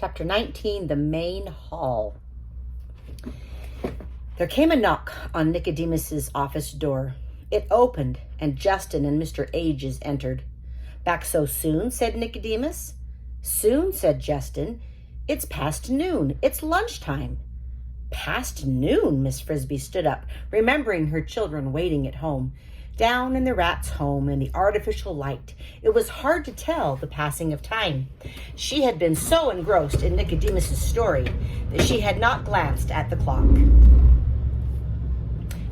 Chapter 19, The Main Hall. There came a knock on Nicodemus's office door. It opened, and Justin and Mr. Ages entered. "Back so soon?" said Nicodemus. "Soon," said Justin. "It's past noon. It's lunchtime." "Past noon?" Miss Frisbee stood up, remembering her children waiting at home. Down in the rat's home in the artificial light, it was hard to tell the passing of time. She had been so engrossed in Nicodemus's story that she had not glanced at the clock.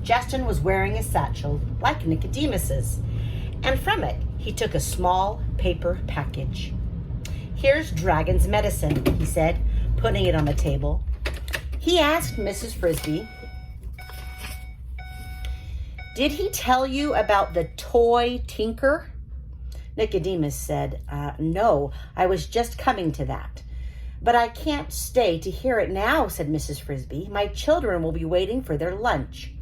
Justin was wearing a satchel like Nicodemus's, and from it he took a small paper package. "Here's Dragon's medicine," he said, putting it on the table. He asked Mrs. Frisbee, "Did he tell you about the toy tinker?" Nicodemus said, "No, I was just coming to that." "But I can't stay to hear it now," said Mrs. Frisbee. "My children will be waiting for their lunch."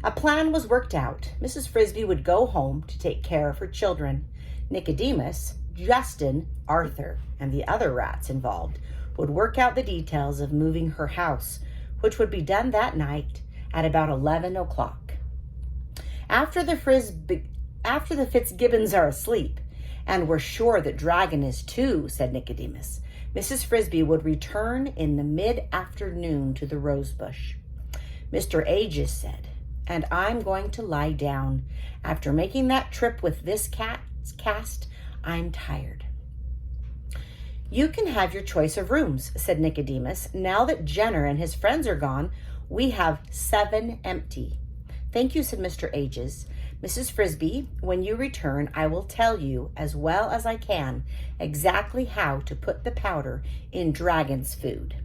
A plan was worked out. Mrs. Frisbee would go home to take care of her children. Nicodemus, Justin, Arthur, and the other rats involved would work out the details of moving her house, which would be done that night at about 11 o'clock. After the Fitzgibbons are asleep, and we're sure that Dragon is too, said Nicodemus, Mrs. Frisbee would return in the mid-afternoon to the rosebush. Mr. Ages said, "And I'm going to lie down. After making that trip with this cat's cast, I'm tired." "You can have your choice of rooms," said Nicodemus. "Now that Jenner and his friends are gone, we have 7 empty. "Thank you," said Mr. Ages. "Mrs. Frisbee, when you return, I will tell you, as well as I can, exactly how to put the powder in Dragon's food."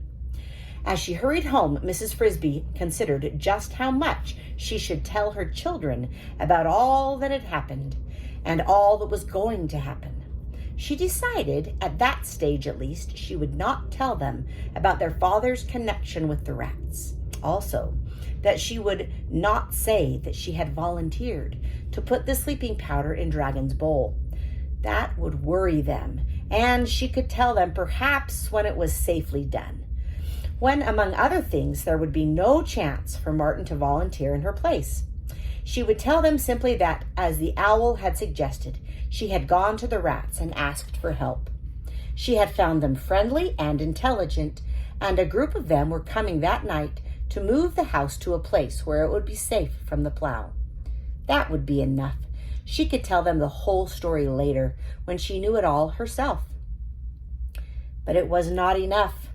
As she hurried home, Mrs. Frisbee considered just how much she should tell her children about all that had happened and all that was going to happen. She decided, at that stage at least, she would not tell them about their father's connection with the rats. Also, that she would not say that she had volunteered to put the sleeping powder in Dragon's bowl. That would worry them, and she could tell them perhaps when it was safely done. When, among other things, there would be no chance for Martin to volunteer in her place. She would tell them simply that, as the owl had suggested, she had gone to the rats and asked for help. She had found them friendly and intelligent, and a group of them were coming that night to move the house to a place where it would be safe from the plow. That would be enough. She could tell them the whole story later, when she knew it all herself. But it was not enough.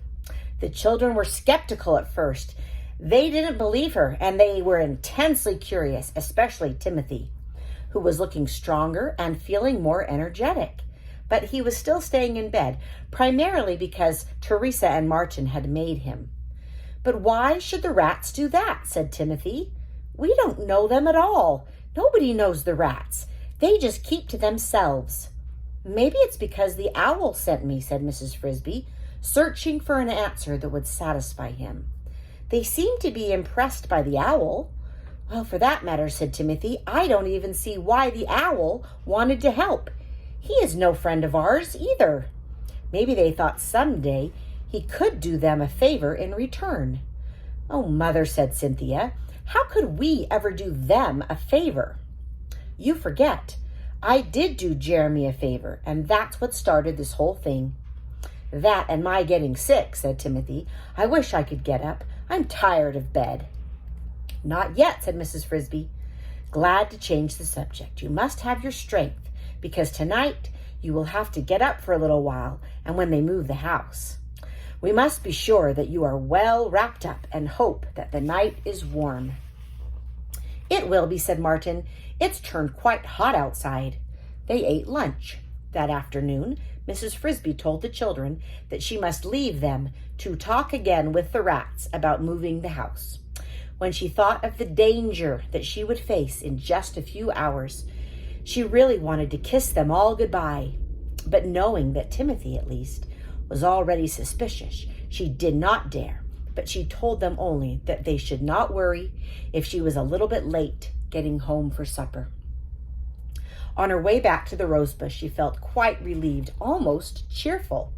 The children were skeptical at first. They didn't believe her, and they were intensely curious, especially Timothy, who was looking stronger and feeling more energetic. But he was still staying in bed, primarily because Teresa and Martin had made him. "But why should the rats do that?" said Timothy. "We don't know them at all. Nobody knows the rats. They just keep to themselves." "Maybe it's because the owl sent me," said Mrs. Frisbee, searching for an answer that would satisfy him. "They seem to be impressed by the owl." "Well, for that matter," said Timothy, "I don't even see why the owl wanted to help. He is no friend of ours either. Maybe they thought someday he could do them a favor in return." "Oh, Mother," said Cynthia, "how could we ever do them a favor?" "You forget. I did do Jeremy a favor, and that's what started this whole thing." "That and my getting sick," said Timothy. "I wish I could get up. I'm tired of bed." "Not yet," said Mrs. Frisbee, glad to change the subject. "You must have your strength, because tonight you will have to get up for a little while, and when they move the house. We must be sure that you are well wrapped up and hope that the night is warm." "It will be," said Martin. "It's turned quite hot outside." They ate lunch. That afternoon, Mrs. Frisbee told the children that she must leave them to talk again with the rats about moving the house. When she thought of the danger that she would face in just a few hours, she really wanted to kiss them all goodbye. But knowing that Timothy, at least, was already suspicious, she did not dare, but she told them only that they should not worry if she was a little bit late getting home for supper. On her way back to the rosebush, she felt quite relieved, almost cheerful.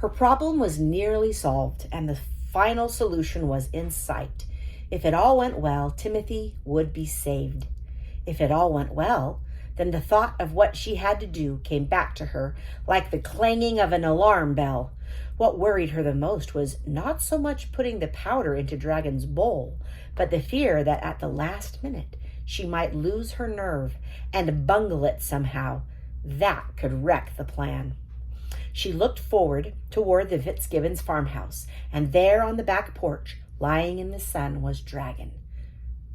Her problem was nearly solved, and the final solution was in sight. If it all went well, Timothy would be saved. If it all went well, then the thought of what she had to do came back to her like the clanging of an alarm bell. What worried her the most was not so much putting the powder into Dragon's bowl, but the fear that at the last minute she might lose her nerve and bungle it somehow. That could wreck the plan. She looked forward toward the Fitzgibbons farmhouse, and there on the back porch, lying in the sun, was Dragon.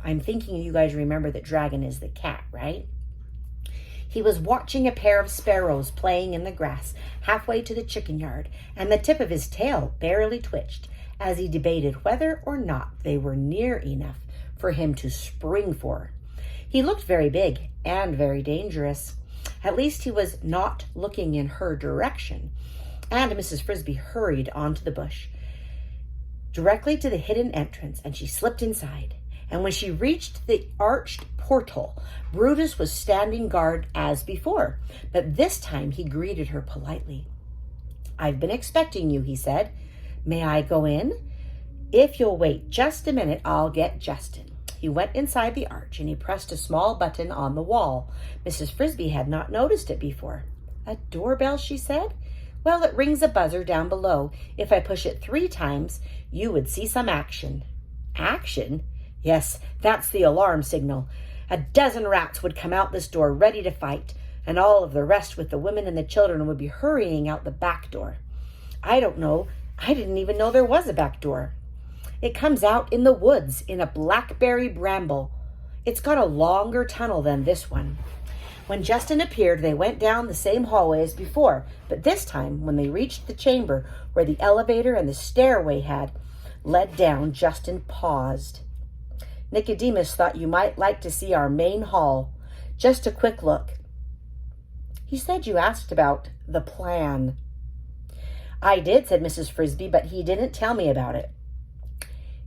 I'm thinking you guys remember that Dragon is the cat, right? He was watching a pair of sparrows playing in the grass halfway to the chicken yard, and the tip of his tail barely twitched as he debated whether or not they were near enough for him to spring for. He looked very big and very dangerous. At least he was not looking in her direction, and Mrs. Frisbee hurried onto the bush, directly to the hidden entrance, and she slipped inside. And when she reached the arched portal, Brutus was standing guard as before, but this time he greeted her politely. "I've been expecting you," he said. "May I go in?" "If you'll wait just a minute, I'll get Justin." He went inside the arch and he pressed a small button on the wall. Mrs. Frisbee had not noticed it before. "A doorbell," she said. "Well, it rings a buzzer down below. If I push it 3 times, you would see some action." "Action?" "Yes, that's the alarm signal. A dozen rats would come out this door ready to fight, and all of the rest with the women and the children would be hurrying out the back door." "I don't know. I didn't even know there was a back door." "It comes out in the woods in a blackberry bramble. It's got a longer tunnel than this one." When Justin appeared, they went down the same hallway as before, but this time, when they reached the chamber where the elevator and the stairway had led down, Justin paused. "Nicodemus thought you might like to see our main hall. Just a quick look." "He said you asked about the plan." "I did," said Mrs. Frisbee, "but he didn't tell me about it.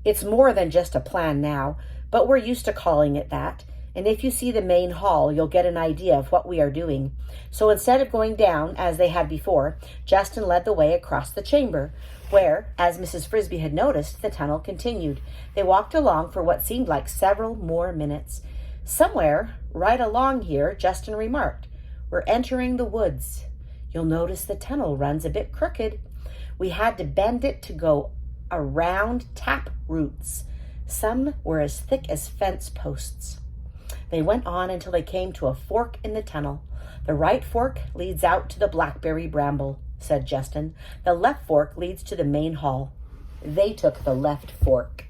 It's more than just a plan now, but we're used to calling it that. And if you see the main hall, you'll get an idea of what we are doing." So instead of going down, as they had before, Justin led the way across the chamber, where, as Mrs. Frisbee had noticed, the tunnel continued. They walked along for what seemed like several more minutes. "Somewhere right along here," Justin remarked, "we're entering the woods. You'll notice the tunnel runs a bit crooked. We had to bend it to go around tap roots. Some were as thick as fence posts." They went on until they came to a fork in the tunnel. "The right fork leads out to the blackberry bramble," said Justin. "The left fork leads to the main hall." They took the left fork.